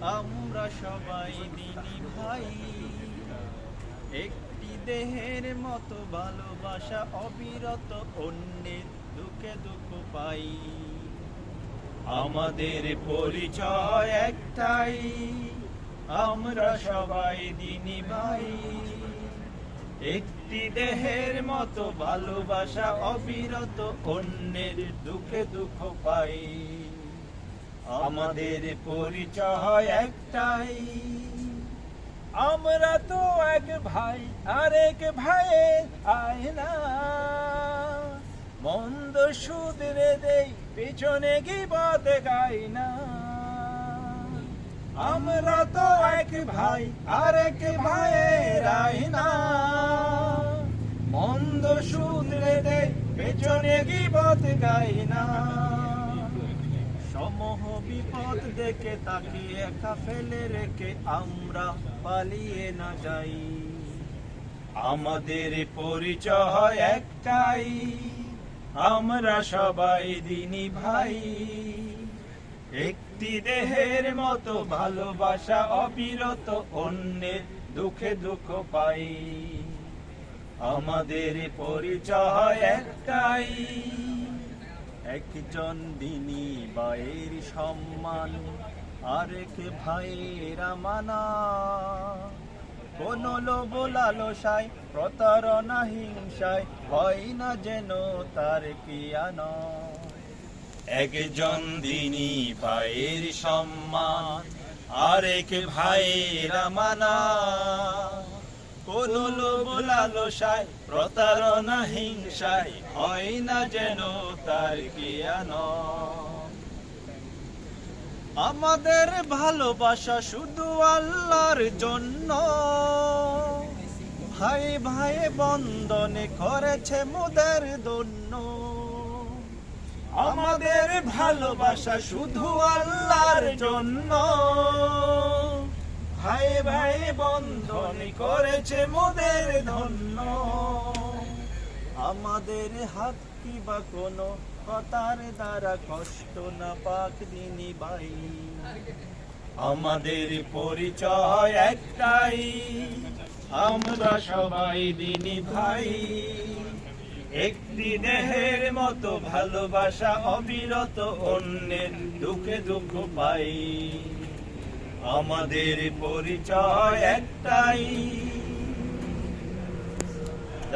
আমরা সবাই দিনী ভাই, একটি দেহের মতো ভালোবাসা অবিরত, অন্যের দুঃখে দুঃখ পাই। আমাদের পরিচয় একটাই, আমরা সবাই দিনী ভাই, একটি দেহের মতো ভালোবাসা অবিরত, অন্যের দুঃখে দুঃখ পাই। আমাদের পরিচয় একটাই, আমরা তো এক ভাই আর এক ভাইয়ের আয়না, মন্দ শুধরে দেই পেছনে গীবত গাই না। আমরা তো এক ভাই আর এক ভাইয়ের আয়না, মন্দ শুধরে দেই পেছনে গীবত গাই না। সমূহ বিপদ দেখে তাকে একা ফেলে রেখে আমরা পালিয়ে না যাই। আমাদের পরিচয় একটাই, আমরা সবাই দিনী ভাই, একটি দেহের মতো ভালোবাসা অবিরত, অন্যের দুঃখে দুঃখ পাই। আমাদের পরিচয় একটাই, একজন দিনী ভাইয়ের সম্মান, আরেক ভাইয়ের আমানা। কোন লোভ লালসায় প্রতারণা হিংসায় হয় না যেন তার কিয়ানা। একজন দিনী ভাইয়ের সম্মান, আরেক ভাইয়ের আমানা। কোন লোভ লালসায় প্রতারণা হিংসায় হয় না যেন তার কিয়ানা। আমাদের ভালোবাসা শুধু আল্লাহর জন্য, ভাই ভাই বন্ধনে করেছে মোদের ধন্য। আমাদের ভালোবাসা শুধু আল্লাহর জন্য, ভাই ভাই বন্ধনে করেছে মোদের ধন্য। আমাদের হাত কি বা কোনো কথার দ্বারা কষ্ট না পাক দিনী ভাই। আমাদের পরিচয় একটাই, আমরা সবাই দিনী ভাই, একটি দেহের মতো ভালোবাসা অবিরত, অন্যের দুঃখে দুঃখ পাই। আমাদের পরিচয় একটাই।